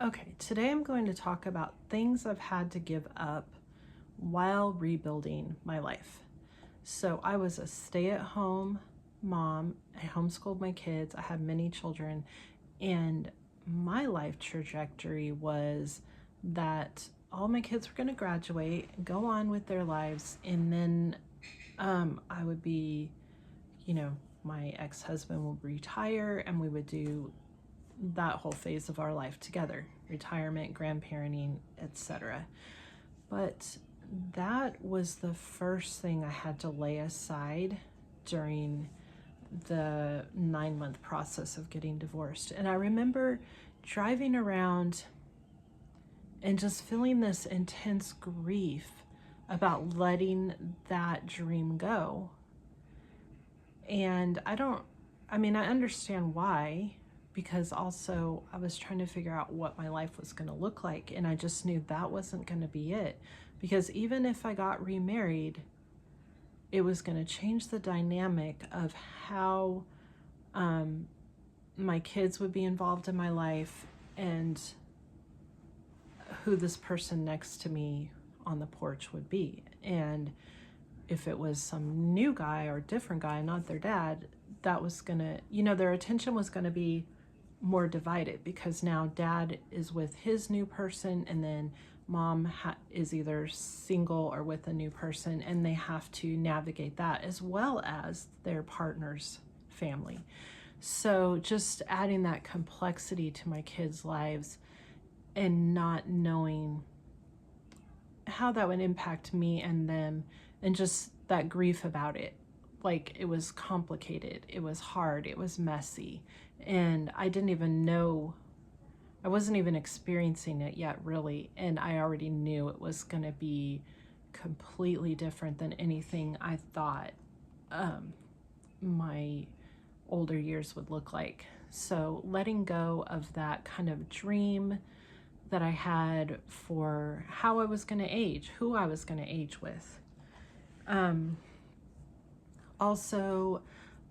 Okay, today I'm going to talk about things I've had to give up while rebuilding my life. So I was a stay-at-home mom. I homeschooled my kids. I had many children, and my life trajectory was that all my kids were going to graduate, go on with their lives, and then I would be, you know, my ex-husband would retire, and we would do that whole phase of our life together, retirement, grandparenting, etc. But that was the first thing I had to lay aside during the 9-month process of getting divorced. And I remember driving around and just feeling this intense grief about letting that dream go. And I understand why, because also I was trying to figure out what my life was going to look like. And I just knew that wasn't going to be it. Because even if I got remarried, it was going to change the dynamic of how my kids would be involved in my life and who this person next to me on the porch would be. And if it was some new guy or different guy, not their dad, that was gonna, their attention was gonna be more divided, because now dad is with his new person and then mom is either single or with a new person, and they have to navigate that as well as their partner's family. So just adding that complexity to my kids' lives and not knowing how that would impact me and them, and just that grief about it. Like, it was complicated, it was hard, it was messy, and I didn't even know, I wasn't even experiencing it yet, really, and I already knew it was going to be completely different than anything I thought my older years would look like. So letting go of that kind of dream that I had for how I was going to age, who I was going to age with. Also,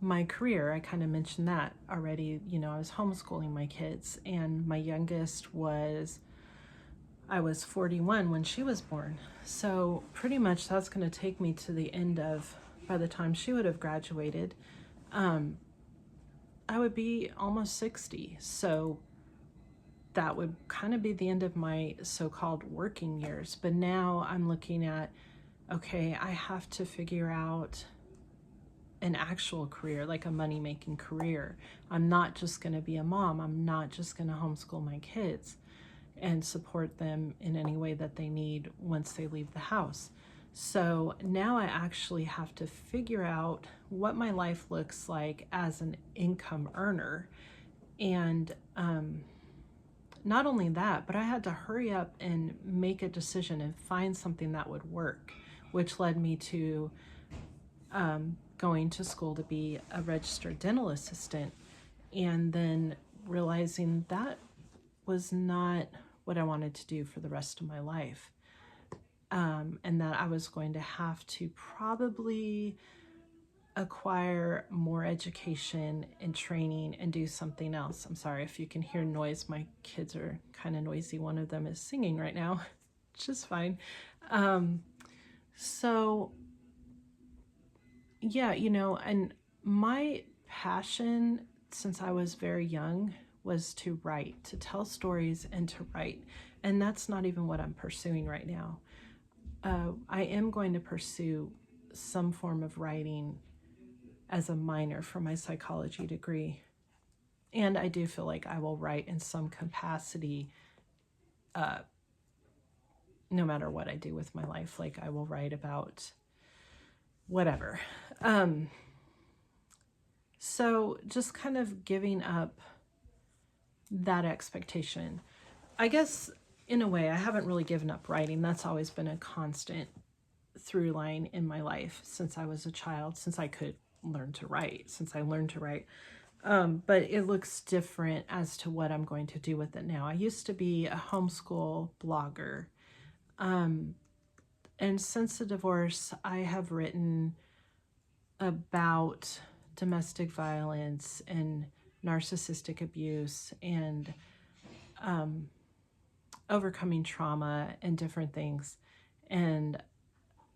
my career, I kind of mentioned that already. I was homeschooling my kids, and my youngest I was 41 when she was born. So pretty much that's going to take me to the end of, by the time she would have graduated, I would be almost 60. So that would kind of be the end of my so-called working years. But now I'm looking at, okay, I have to figure out an actual career, like a money-making career. I'm not just going to be a mom. I'm not just going to homeschool my kids and support them in any way that they need once they leave the house. So now I actually have to figure out what my life looks like as an income earner. And not only that, but I had to hurry up and make a decision and find something that would work, which led me to going to school to be a registered dental assistant, and then realizing that was not what I wanted to do for the rest of my life, and that I was going to have to probably acquire more education and training and do something else. I'm sorry if you can hear noise. My kids are kind of noisy. One of them is singing right now, which is fine. So yeah, and my passion since I was very young was to write, to tell stories and to write. And that's not even what I'm pursuing right now. I am going to pursue some form of writing as a minor for my psychology degree. And I do feel like I will write in some capacity, no matter what I do with my life. Like, I will write about whatever. So just kind of giving up that expectation. I guess in a way I haven't really given up writing. That's always been a constant through line in my life since I was a child, since I could learn to write, since I learned to write. But it looks different as to what I'm going to do with it now. I used to be a homeschool blogger. And since the divorce, I have written about domestic violence and narcissistic abuse and overcoming trauma and different things. And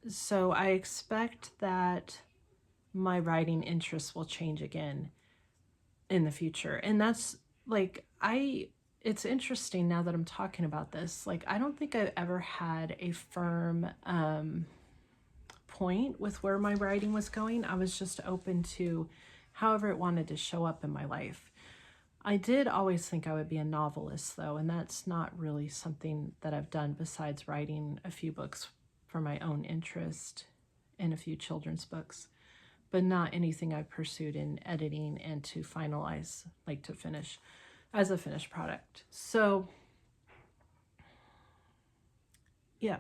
so I expect that my writing interests will change again in the future. And that's like, it's interesting now that I'm talking about this. Like, I don't think I've ever had a firm point with where my writing was going. I was just open to however it wanted to show up in my life. I did always think I would be a novelist, though, and that's not really something that I've done besides writing a few books for my own interest and a few children's books, but not anything I've pursued in editing and to finalize, like to finish as a finished product. So, yeah.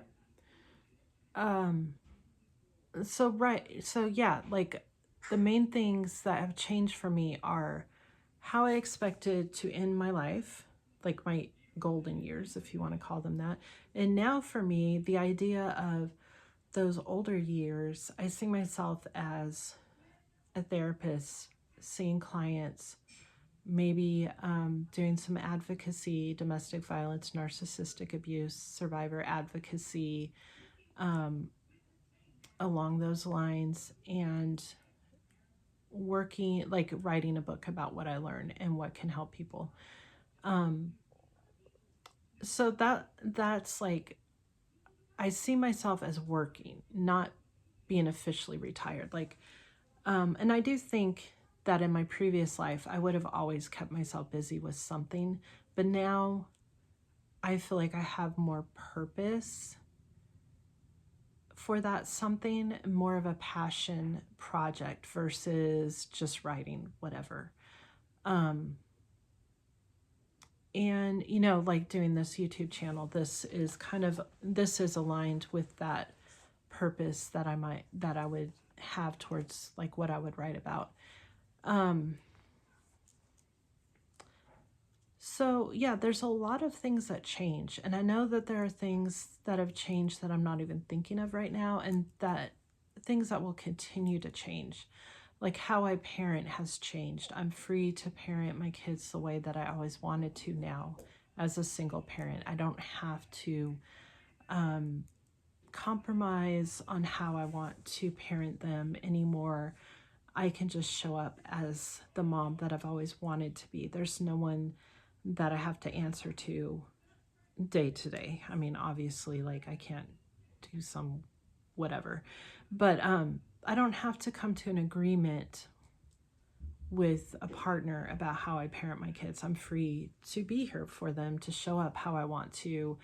So yeah, like the main things that have changed for me are how I expected to end my life, like my golden years, if you want to call them that. And now for me, the idea of those older years, I see myself as a therapist, seeing clients, maybe doing some advocacy, domestic violence, narcissistic abuse, survivor advocacy, along those lines, and working, like writing a book about what I learned and what can help people. So that's like, I see myself as working, not being officially retired. Like, and I do think that in my previous life, I would have always kept myself busy with something, but now I feel like I have more purpose for that something, more of a passion project versus just writing whatever. And like doing this YouTube channel, this is aligned with that purpose that I would have towards like what I would write about. So yeah, there's a lot of things that change, and I know that there are things that have changed that I'm not even thinking of right now, and that things that will continue to change. Like how I parent has changed. I'm free to parent my kids the way that I always wanted to now as a single parent. I don't have to compromise on how I want to parent them anymore. I can just show up as the mom that I've always wanted to be. There's no one that I have to answer to day to day. I mean, obviously, like I can't do some whatever, but I don't have to come to an agreement with a partner about how I parent my kids. I'm free to be here for them, to show up how I want to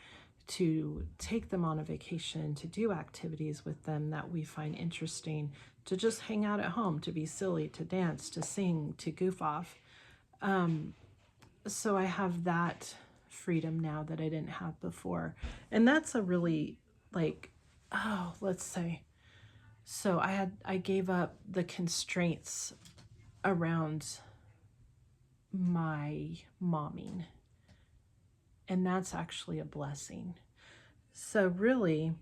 take them on a vacation, to do activities with them that we find interesting, to just hang out at home, to be silly, to dance, to sing, to goof off. So I have that freedom now that I didn't have before. And that's a really like, let's say, so I gave up the constraints around my momming, and that's actually a blessing. So really,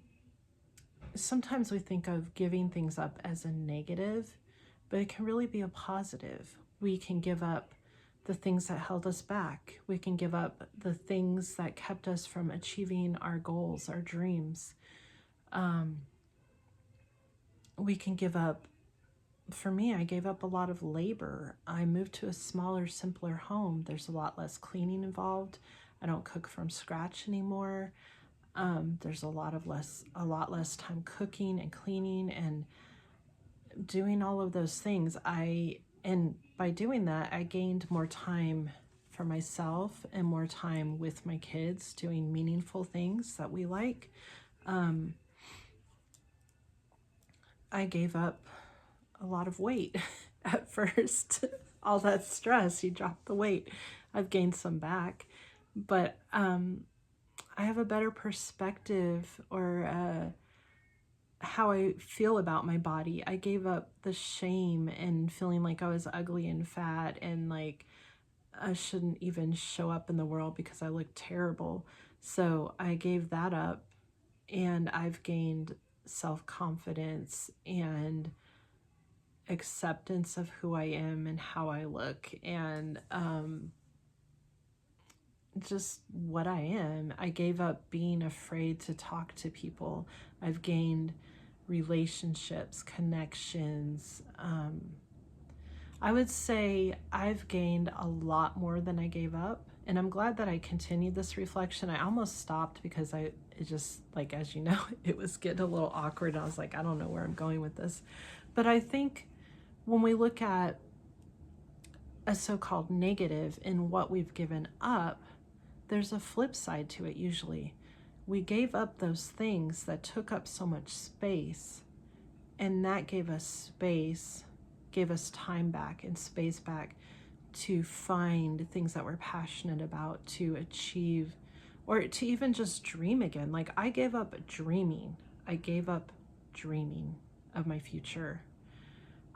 sometimes we think of giving things up as a negative, but it can really be a positive. We can give up the things that held us back. We can give up the things that kept us from achieving our goals, our dreams. We can give up, for me, I gave up a lot of labor. I moved to a smaller, simpler home. There's a lot less cleaning involved. I don't cook from scratch anymore. There's a lot less time cooking and cleaning and doing all of those things. And by doing that, I gained more time for myself and more time with my kids doing meaningful things that we like. I gave up a lot of weight at first. All that stress, you drop the weight. I've gained some back, but I have a better perspective, or how I feel about my body. I gave up the shame and feeling like I was ugly and fat and like I shouldn't even show up in the world because I look terrible. So I gave that up, and I've gained self-confidence and acceptance of who I am and how I look, and just what I am. I gave up being afraid to talk to people. I've gained relationships, connections. I would say I've gained a lot more than I gave up. And I'm glad that I continued this reflection. I almost stopped because it just, like, as you know, it was getting a little awkward. I was like, I don't know where I'm going with this. But I think when we look at a so-called negative in what we've given up, there's a flip side to it usually. We gave up those things that took up so much space, and that gave us space, gave us time back and space back to find things that we're passionate about, to achieve, or to even just dream again. Like, I gave up dreaming. I gave up dreaming of my future.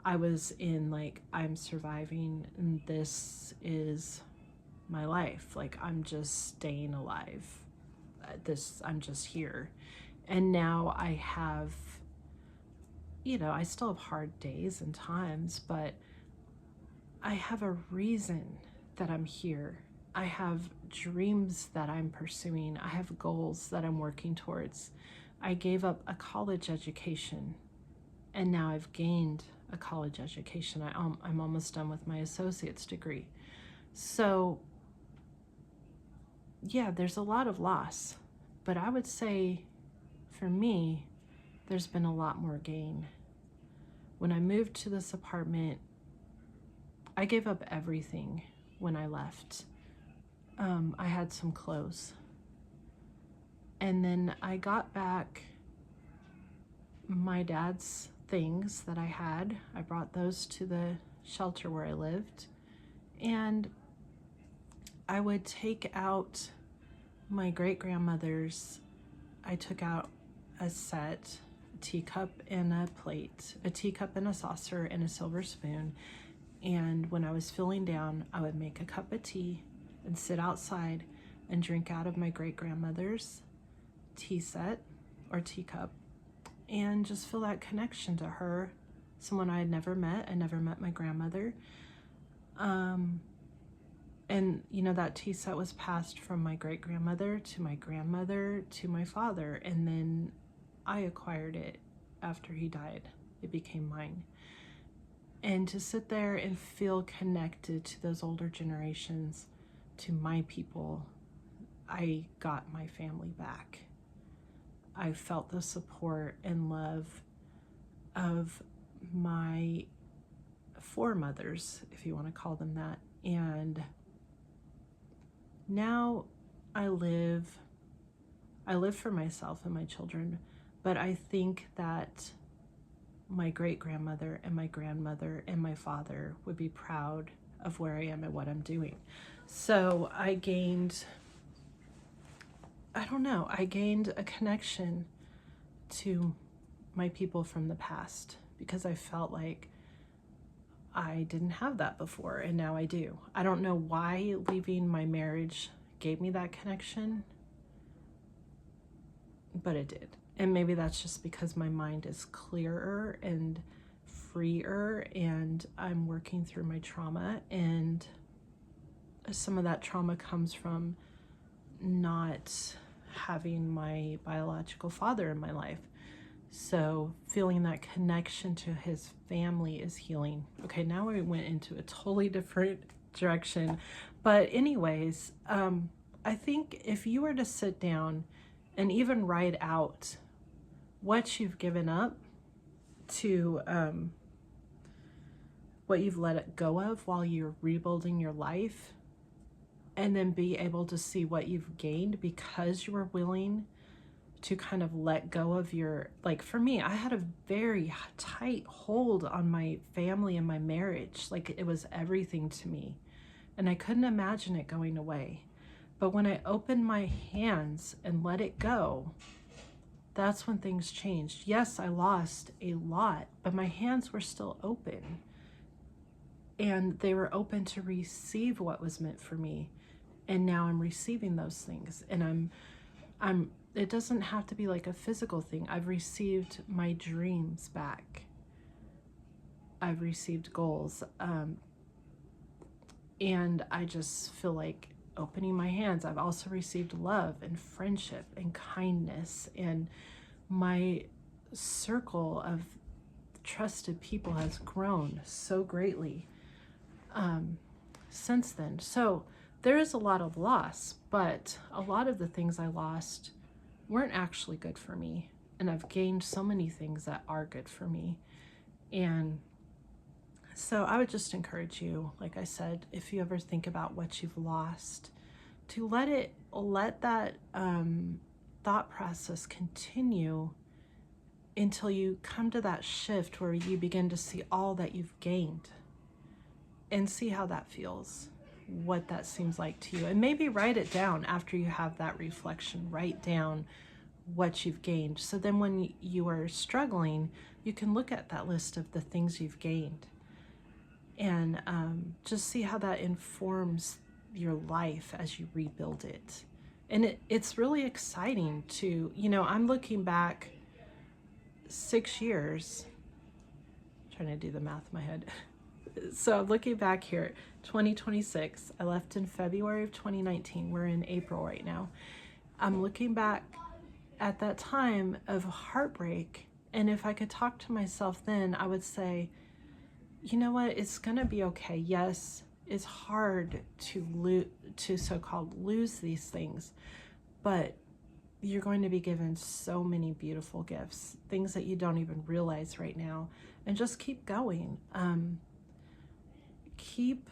I was in, like, I'm surviving and this is my life. Like, I'm just staying alive. I'm just here. And now I have, I still have hard days and times, but I have a reason that I'm here. I have dreams that I'm pursuing. I have goals that I'm working towards. I gave up a college education, and now I've gained a college education. I'm almost done with my associate's degree. So yeah, there's a lot of loss, but I would say for me, there's been a lot more gain. When I moved to this apartment, I gave up everything when I left. I had some clothes. And then I got back my dad's things that I had. I brought those to the shelter where I lived. And I would take out my great-grandmother's, I took out a set, a teacup and a plate, a teacup and a saucer and a silver spoon. And when I was feeling down, I would make a cup of tea and sit outside and drink out of my great-grandmother's tea set or teacup and just feel that connection to her, someone I had never met. I never met my grandmother. And that tea set was passed from my great-grandmother to my grandmother to my father, and then I acquired it after he died. It became mine. And to sit there and feel connected to those older generations, to my people, I got my family back. I felt the support and love of my foremothers, if you want to call them that. And now I live for myself and my children, but I think that my great-grandmother and my grandmother and my father would be proud of where I am and what I'm doing. So I gained a connection to my people from the past because I felt like I didn't have that before, and now I do. I don't know why leaving my marriage gave me that connection, but it did. And maybe that's just because my mind is clearer and freer, and I'm working through my trauma, and some of that trauma comes from not having my biological father in my life. So feeling that connection to his family is healing. Okay, now we went into a totally different direction. But anyways, I think if you were to sit down and even write out what you've given up to what you've let it go of while you're rebuilding your life, and then be able to see what you've gained because you were willing to kind of let go of your, like for me, I had a very tight hold on my family and my marriage. Like it was everything to me, and I couldn't imagine it going away. But when I opened my hands and let it go, that's when things changed. Yes, I lost a lot, but my hands were still open, and they were open to receive what was meant for me. And now I'm receiving those things, and I'm it doesn't have to be like a physical thing. I've received my dreams back. I've received goals. And I just feel like opening my hands. I've also received love and friendship and kindness, and my circle of trusted people has grown so greatly since then. So there is a lot of loss, but a lot of the things I lost weren't actually good for me. And I've gained so many things that are good for me. And so I would just encourage you, like I said, if you ever think about what you've lost, to let that thought process continue until you come to that shift where you begin to see all that you've gained and see how that feels, what that seems like to you. And maybe write it down after you have that reflection. Write down what you've gained. So then when you are struggling, you can look at that list of the things you've gained and just see how that informs your life as you rebuild it. And it's really exciting to, I'm looking back 6 years, I'm trying to do the math in my head. So I'm looking back here, 2026, I left in February of 2019. We're in April right now. I'm looking back at that time of heartbreak. And if I could talk to myself then, I would say, you know what, it's going to be okay. Yes, it's hard to so-called lose these things, but you're going to be given so many beautiful gifts, things that you don't even realize right now, and just keep going. Keep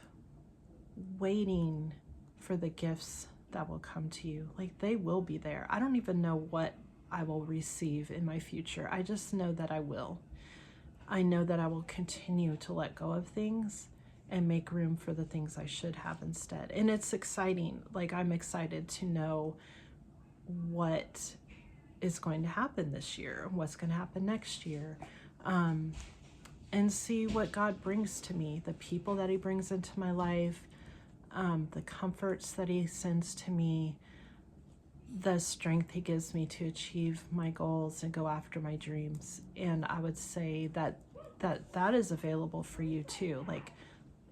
waiting for the gifts that will come to you. Like, they will be there. I don't even know what I will receive in my future. I just know that I will. I know that I will continue to let go of things and make room for the things I should have instead. And it's exciting. Like, I'm excited to know what is going to happen this year, what's going to happen next year, and see what God brings to me, the people that he brings into my life, the comforts that he sends to me, the strength he gives me to achieve my goals and go after my dreams. And I would say that is available for you too. Like,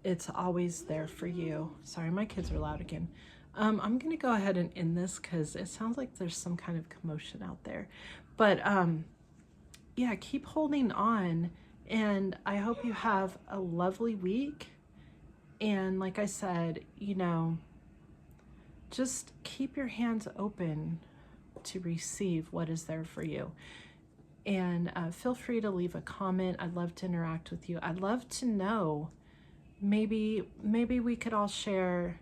it's always there for you. Sorry, my kids are loud again. I'm going to go ahead and end this because it sounds like there's some kind of commotion out there. But yeah, keep holding on. And I hope you have a lovely week. And like I said, just keep your hands open to receive what is there for you. And feel free to leave a comment. I'd love to interact with you. I'd love to know, maybe we could all share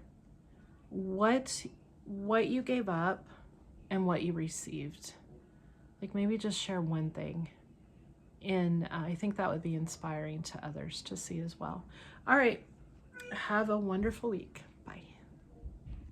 what you gave up and what you received. Like, maybe just share one thing. And I think that would be inspiring to others to see as well. All right. Have a wonderful week.